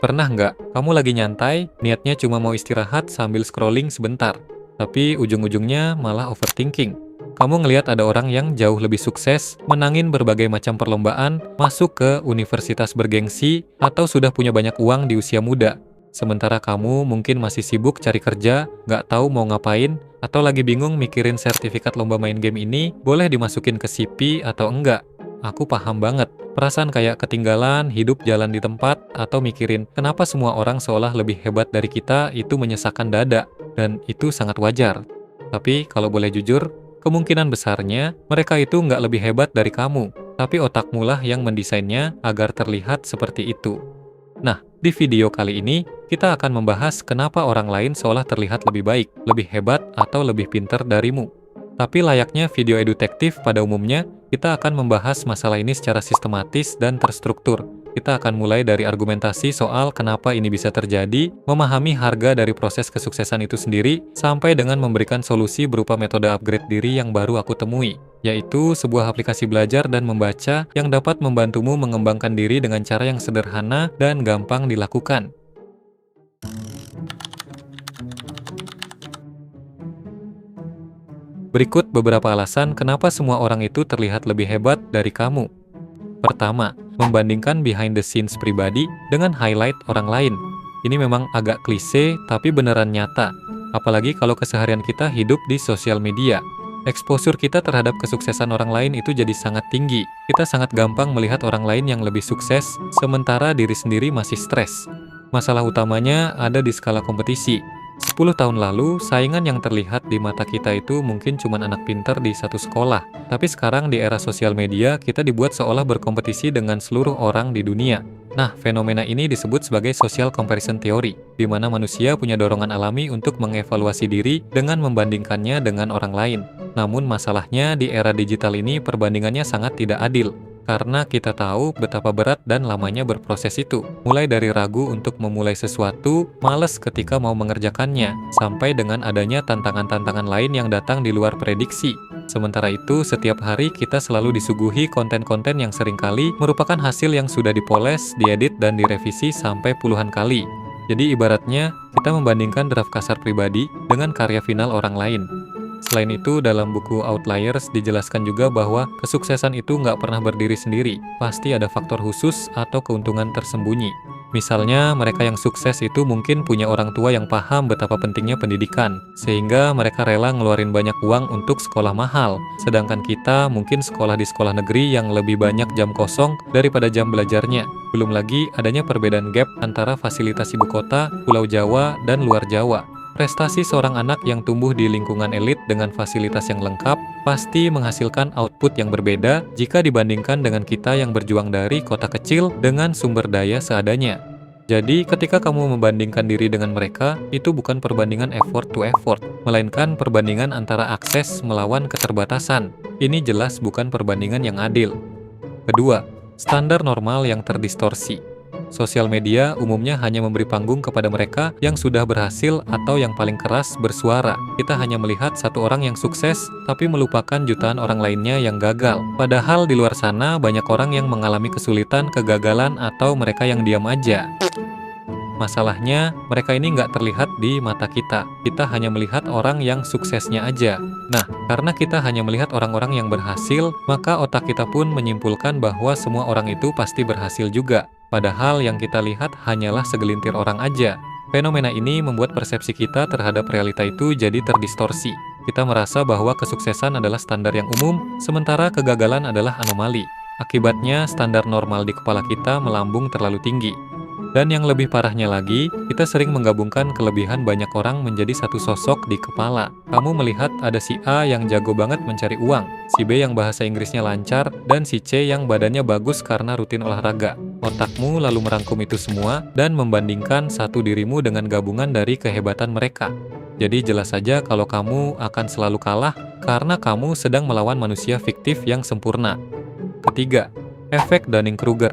Pernah nggak kamu lagi nyantai, niatnya cuma mau istirahat sambil scrolling sebentar, tapi ujung-ujungnya malah overthinking? Kamu ngelihat ada orang yang jauh lebih sukses, menangin berbagai macam perlombaan, masuk ke universitas bergengsi, atau sudah punya banyak uang di usia muda. Sementara kamu mungkin masih sibuk cari kerja, nggak tahu mau ngapain, atau lagi bingung mikirin sertifikat lomba main game ini boleh dimasukin ke CV atau enggak. Aku paham banget. Perasaan kayak ketinggalan, hidup jalan di tempat, atau mikirin kenapa semua orang seolah lebih hebat dari kita itu menyesakkan dada, dan itu sangat wajar. Tapi kalau boleh jujur, kemungkinan besarnya mereka itu nggak lebih hebat dari kamu, tapi otakmu lah yang mendesainnya agar terlihat seperti itu. Nah, di video kali ini, kita akan membahas kenapa orang lain seolah terlihat lebih baik, lebih hebat, atau lebih pintar darimu. Tapi layaknya video edutektif pada umumnya, kita akan membahas masalah ini secara sistematis dan terstruktur. Kita akan mulai dari argumentasi soal kenapa ini bisa terjadi, memahami harga dari proses kesuksesan itu sendiri, sampai dengan memberikan solusi berupa metode upgrade diri yang baru aku temui, yaitu sebuah aplikasi belajar dan membaca yang dapat membantumu mengembangkan diri dengan cara yang sederhana dan gampang dilakukan. Berikut beberapa alasan kenapa semua orang itu terlihat lebih hebat dari kamu. Pertama, membandingkan behind the scenes pribadi dengan highlight orang lain. Ini memang agak klise, tapi beneran nyata. Apalagi kalau keseharian kita hidup di sosial media. Exposure kita terhadap kesuksesan orang lain itu jadi sangat tinggi. Kita sangat gampang melihat orang lain yang lebih sukses, sementara diri sendiri masih stres. Masalah utamanya ada di skala kompetisi. 10 tahun lalu, saingan yang terlihat di mata kita itu mungkin cuma anak pintar di satu sekolah. Tapi sekarang di era sosial media, kita dibuat seolah berkompetisi dengan seluruh orang di dunia. Nah, fenomena ini disebut sebagai social comparison theory, di mana manusia punya dorongan alami untuk mengevaluasi diri dengan membandingkannya dengan orang lain. Namun masalahnya di era digital ini perbandingannya sangat tidak adil. Karena kita tahu betapa berat dan lamanya berproses itu. Mulai dari ragu untuk memulai sesuatu, malas ketika mau mengerjakannya, sampai dengan adanya tantangan-tantangan lain yang datang di luar prediksi. Sementara itu, setiap hari kita selalu disuguhi konten-konten yang seringkali merupakan hasil yang sudah dipoles, diedit, dan direvisi sampai puluhan kali. Jadi ibaratnya, kita membandingkan draft kasar pribadi dengan karya final orang lain. Selain itu, dalam buku Outliers dijelaskan juga bahwa kesuksesan itu nggak pernah berdiri sendiri. Pasti ada faktor khusus atau keuntungan tersembunyi. Misalnya, mereka yang sukses itu mungkin punya orang tua yang paham betapa pentingnya pendidikan, sehingga mereka rela ngeluarin banyak uang untuk sekolah mahal. Sedangkan kita mungkin sekolah di sekolah negeri yang lebih banyak jam kosong daripada jam belajarnya. Belum lagi adanya perbedaan gap antara fasilitas ibu kota, Pulau Jawa, dan luar Jawa. Prestasi seorang anak yang tumbuh di lingkungan elit dengan fasilitas yang lengkap pasti menghasilkan output yang berbeda jika dibandingkan dengan kita yang berjuang dari kota kecil dengan sumber daya seadanya. Jadi, ketika kamu membandingkan diri dengan mereka, itu bukan perbandingan effort to effort, melainkan perbandingan antara akses melawan keterbatasan. Ini jelas bukan perbandingan yang adil. Kedua, standar normal yang terdistorsi. Sosial media umumnya hanya memberi panggung kepada mereka yang sudah berhasil atau yang paling keras bersuara. Kita hanya melihat satu orang yang sukses, tapi melupakan jutaan orang lainnya yang gagal. Padahal di luar sana banyak orang yang mengalami kesulitan, kegagalan, atau mereka yang diam aja. Masalahnya, mereka ini nggak terlihat di mata kita. Kita hanya melihat orang yang suksesnya aja. Nah, karena kita hanya melihat orang-orang yang berhasil, maka otak kita pun menyimpulkan bahwa semua orang itu pasti berhasil juga. Padahal yang kita lihat hanyalah segelintir orang aja. Fenomena ini membuat persepsi kita terhadap realita itu jadi terdistorsi. Kita merasa bahwa kesuksesan adalah standar yang umum, sementara kegagalan adalah anomali. Akibatnya, standar normal di kepala kita melambung terlalu tinggi. Dan yang lebih parahnya lagi, kita sering menggabungkan kelebihan banyak orang menjadi satu sosok di kepala. Kamu melihat ada si A yang jago banget mencari uang, si B yang bahasa Inggrisnya lancar, dan si C yang badannya bagus karena rutin olahraga. Otakmu lalu merangkum itu semua dan membandingkan satu dirimu dengan gabungan dari kehebatan mereka. Jadi jelas saja kalau kamu akan selalu kalah karena kamu sedang melawan manusia fiktif yang sempurna. Ketiga, efek Dunning-Kruger.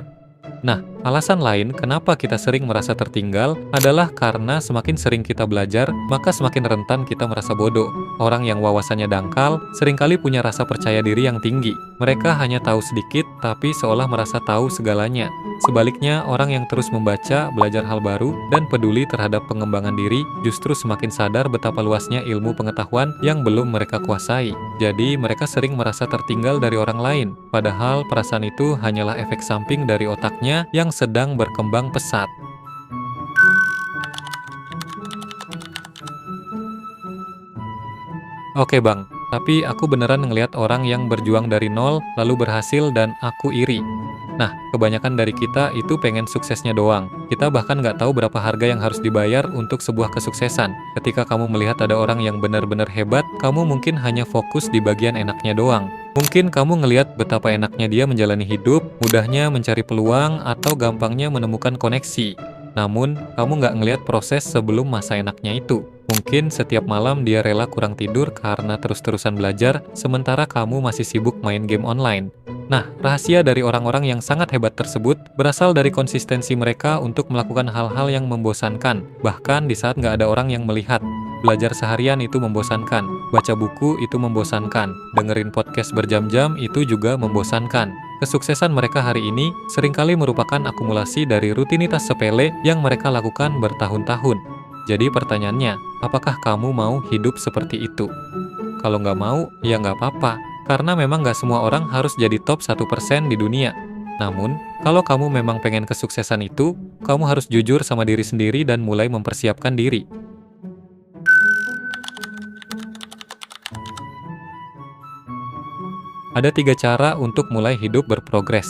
Nah, Alasan lain kenapa kita sering merasa tertinggal adalah karena semakin sering kita belajar, maka semakin rentan kita merasa bodoh. Orang yang wawasannya dangkal seringkali punya rasa percaya diri yang tinggi. Mereka hanya tahu sedikit, tapi seolah merasa tahu segalanya. Sebaliknya, orang yang terus membaca, belajar hal baru, dan peduli terhadap pengembangan diri justru semakin sadar betapa luasnya ilmu pengetahuan yang belum mereka kuasai. Jadi, mereka sering merasa tertinggal dari orang lain. Padahal, perasaan itu hanyalah efek samping dari otaknya yang sedang berkembang pesat. Oke bang, tapi aku beneran ngelihat orang yang berjuang dari nol lalu berhasil dan aku iri. Nah, kebanyakan dari kita itu pengen suksesnya doang. Kita bahkan nggak tahu berapa harga yang harus dibayar untuk sebuah kesuksesan. Ketika kamu melihat ada orang yang benar-benar hebat, kamu mungkin hanya fokus di bagian enaknya doang. Mungkin kamu ngelihat betapa enaknya dia menjalani hidup, mudahnya mencari peluang, atau gampangnya menemukan koneksi. Namun, kamu nggak ngelihat proses sebelum masa enaknya itu. Mungkin setiap malam dia rela kurang tidur karena terus-terusan belajar, sementara kamu masih sibuk main game online. Nah, rahasia dari orang-orang yang sangat hebat tersebut berasal dari konsistensi mereka untuk melakukan hal-hal yang membosankan, bahkan di saat nggak ada orang yang melihat. Belajar seharian itu membosankan, baca buku itu membosankan, dengerin podcast berjam-jam itu juga membosankan. Kesuksesan mereka hari ini seringkali merupakan akumulasi dari rutinitas sepele yang mereka lakukan bertahun-tahun. Jadi pertanyaannya, apakah kamu mau hidup seperti itu? Kalau nggak mau, ya nggak apa-apa. Karena memang nggak semua orang harus jadi top 1% di dunia. Namun, kalau kamu memang pengen kesuksesan itu, kamu harus jujur sama diri sendiri dan mulai mempersiapkan diri. Ada 3 cara untuk mulai hidup berprogres.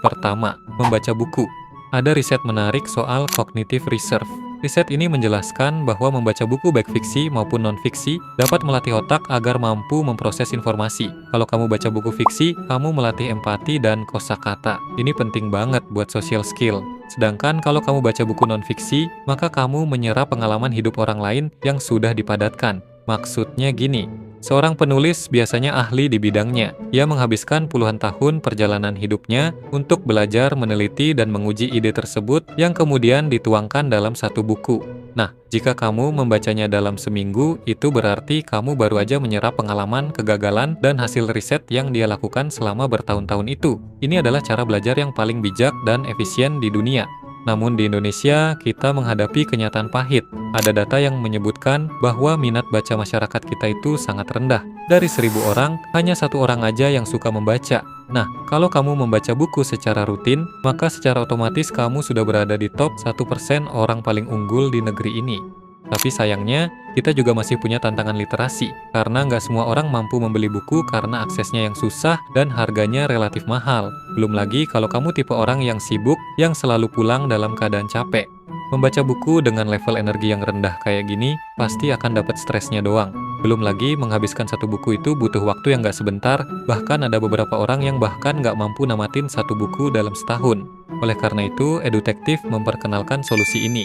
Pertama, membaca buku. Ada riset menarik soal cognitive reserve. Riset ini menjelaskan bahwa membaca buku baik fiksi maupun non-fiksi dapat melatih otak agar mampu memproses informasi. Kalau kamu baca buku fiksi, kamu melatih empati dan kosakata. Ini penting banget buat social skill. Sedangkan kalau kamu baca buku non-fiksi, maka kamu menyerap pengalaman hidup orang lain yang sudah dipadatkan. Maksudnya gini, seorang penulis biasanya ahli di bidangnya. Ia menghabiskan puluhan tahun perjalanan hidupnya untuk belajar, meneliti, dan menguji ide tersebut yang kemudian dituangkan dalam satu buku. Nah, jika kamu membacanya dalam seminggu, itu berarti kamu baru aja menyerap pengalaman, kegagalan, dan hasil riset yang dia lakukan selama bertahun-tahun itu. Ini adalah cara belajar yang paling bijak dan efisien di dunia. Namun di Indonesia, kita menghadapi kenyataan pahit. Ada data yang menyebutkan bahwa minat baca masyarakat kita itu sangat rendah. Dari 1.000 orang, hanya 1 orang aja yang suka membaca. Nah, kalau kamu membaca buku secara rutin, maka secara otomatis kamu sudah berada di top 1% orang paling unggul di negeri ini. Tapi sayangnya, kita juga masih punya tantangan literasi, karena nggak semua orang mampu membeli buku karena aksesnya yang susah dan harganya relatif mahal. Belum lagi kalau kamu tipe orang yang sibuk, yang selalu pulang dalam keadaan capek. Membaca buku dengan level energi yang rendah kayak gini, pasti akan dapat stresnya doang. Belum lagi, menghabiskan satu buku itu butuh waktu yang nggak sebentar, bahkan ada beberapa orang yang bahkan nggak mampu namatin satu buku dalam setahun. Oleh karena itu, Edutektif memperkenalkan solusi ini.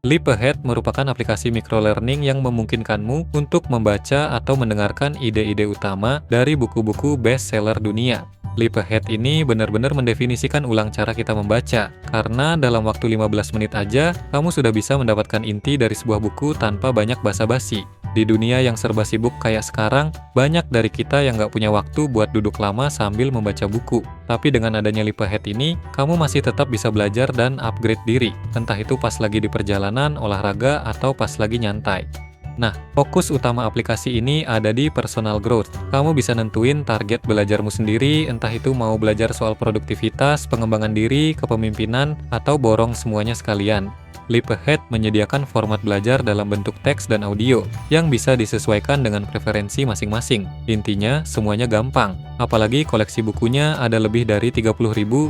Leap Ahead merupakan aplikasi microlearning yang memungkinkanmu untuk membaca atau mendengarkan ide-ide utama dari buku-buku bestseller dunia. Leap Ahead ini benar-benar mendefinisikan ulang cara kita membaca, karena dalam waktu 15 menit aja, kamu sudah bisa mendapatkan inti dari sebuah buku tanpa banyak basa-basi. Di dunia yang serba sibuk kayak sekarang, banyak dari kita yang nggak punya waktu buat duduk lama sambil membaca buku. Tapi dengan adanya Leap Ahead ini, kamu masih tetap bisa belajar dan upgrade diri, entah itu pas lagi di perjalanan, olahraga, atau pas lagi nyantai. Nah, fokus utama aplikasi ini ada di personal growth. Kamu bisa nentuin target belajarmu sendiri, entah itu mau belajar soal produktivitas, pengembangan diri, kepemimpinan, atau borong semuanya sekalian. Leap Ahead menyediakan format belajar dalam bentuk teks dan audio yang bisa disesuaikan dengan preferensi masing-masing. Intinya, semuanya gampang. Apalagi koleksi bukunya ada lebih dari 30.000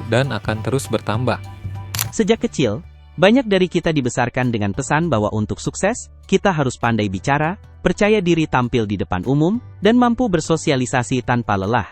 dan akan terus bertambah. Sejak kecil, banyak dari kita dibesarkan dengan pesan bahwa untuk sukses, kita harus pandai bicara, percaya diri tampil di depan umum, dan mampu bersosialisasi tanpa lelah.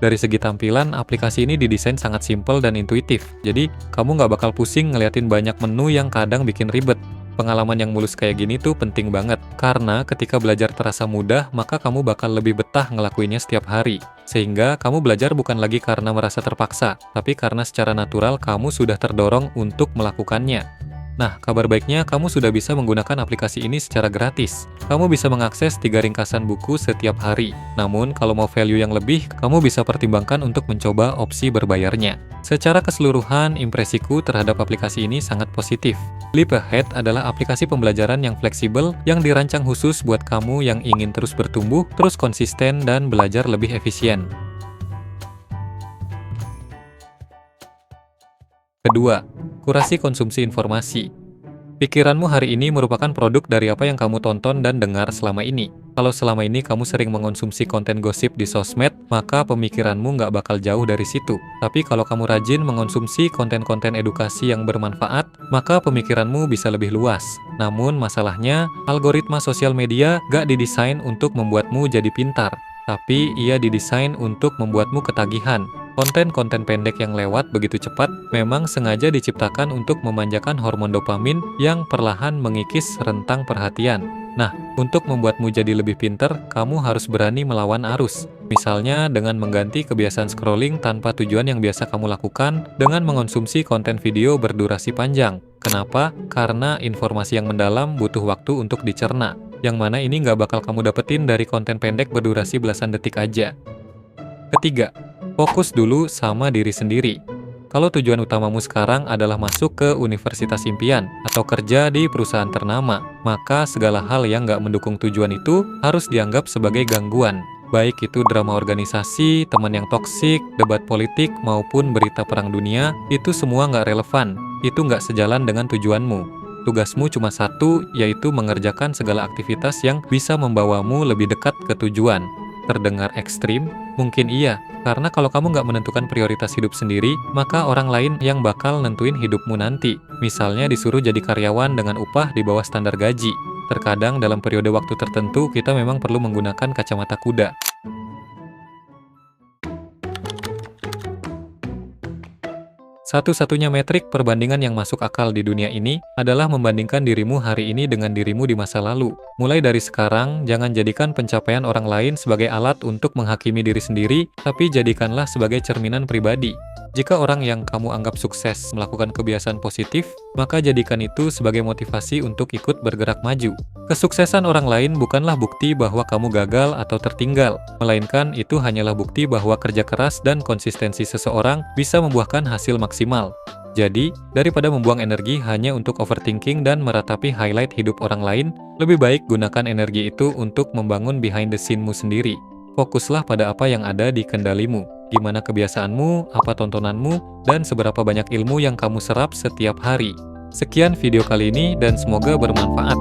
Dari segi tampilan, aplikasi ini didesain sangat simpel dan intuitif. Jadi, kamu nggak bakal pusing ngeliatin banyak menu yang kadang bikin ribet. Pengalaman yang mulus kayak gini tuh penting banget, karena ketika belajar terasa mudah, maka kamu bakal lebih betah ngelakuinnya setiap hari. Sehingga kamu belajar bukan lagi karena merasa terpaksa, tapi karena secara natural kamu sudah terdorong untuk melakukannya. Nah, kabar baiknya kamu sudah bisa menggunakan aplikasi ini secara gratis. Kamu bisa mengakses 3 ringkasan buku setiap hari. Namun, kalau mau value yang lebih, kamu bisa pertimbangkan untuk mencoba opsi berbayarnya. Secara keseluruhan, impresiku terhadap aplikasi ini sangat positif. Leap Ahead adalah aplikasi pembelajaran yang fleksibel yang dirancang khusus buat kamu yang ingin terus bertumbuh, terus konsisten, dan belajar lebih efisien. Kedua, kurasi konsumsi informasi. Pikiranmu hari ini merupakan produk dari apa yang kamu tonton dan dengar selama ini. Kalau selama ini kamu sering mengonsumsi konten gosip di sosmed, maka pemikiranmu nggak bakal jauh dari situ. Tapi kalau kamu rajin mengonsumsi konten-konten edukasi yang bermanfaat, maka pemikiranmu bisa lebih luas. Namun masalahnya, algoritma sosial media nggak didesain untuk membuatmu jadi pintar, tapi ia didesain untuk membuatmu ketagihan. Konten-konten pendek yang lewat begitu cepat memang sengaja diciptakan untuk memanjakan hormon dopamin yang perlahan mengikis rentang perhatian. Nah, untuk membuatmu jadi lebih pinter, kamu harus berani melawan arus. Misalnya dengan mengganti kebiasaan scrolling tanpa tujuan yang biasa kamu lakukan dengan mengonsumsi konten video berdurasi panjang. Kenapa? Karena informasi yang mendalam butuh waktu untuk dicerna. Yang mana ini nggak bakal kamu dapetin dari konten pendek berdurasi belasan detik aja. Ketiga, fokus dulu sama diri sendiri. Kalau tujuan utamamu sekarang adalah masuk ke universitas impian atau kerja di perusahaan ternama, maka segala hal yang nggak mendukung tujuan itu harus dianggap sebagai gangguan. Baik itu drama organisasi, teman yang toksik, debat politik, maupun berita perang dunia, itu semua nggak relevan. Itu nggak sejalan dengan tujuanmu. Tugasmu cuma satu, yaitu mengerjakan segala aktivitas yang bisa membawamu lebih dekat ke tujuan. Terdengar ekstrim? Mungkin iya, karena kalau kamu nggak menentukan prioritas hidup sendiri, maka orang lain yang bakal nentuin hidupmu nanti. Misalnya disuruh jadi karyawan dengan upah di bawah standar gaji. Terkadang dalam periode waktu tertentu, kita memang perlu menggunakan kacamata kuda. Satu-satunya metrik perbandingan yang masuk akal di dunia ini adalah membandingkan dirimu hari ini dengan dirimu di masa lalu. Mulai dari sekarang, jangan jadikan pencapaian orang lain sebagai alat untuk menghakimi diri sendiri, tapi jadikanlah sebagai cerminan pribadi. Jika orang yang kamu anggap sukses melakukan kebiasaan positif, maka jadikan itu sebagai motivasi untuk ikut bergerak maju. Kesuksesan orang lain bukanlah bukti bahwa kamu gagal atau tertinggal, melainkan itu hanyalah bukti bahwa kerja keras dan konsistensi seseorang bisa membuahkan hasil maksimal. Jadi, daripada membuang energi hanya untuk overthinking dan meratapi highlight hidup orang lain, lebih baik gunakan energi itu untuk membangun behind the scene-mu sendiri. Fokuslah pada apa yang ada di kendalimu. Gimana kebiasaanmu, apa tontonanmu, dan seberapa banyak ilmu yang kamu serap setiap hari. Sekian video kali ini dan semoga bermanfaat.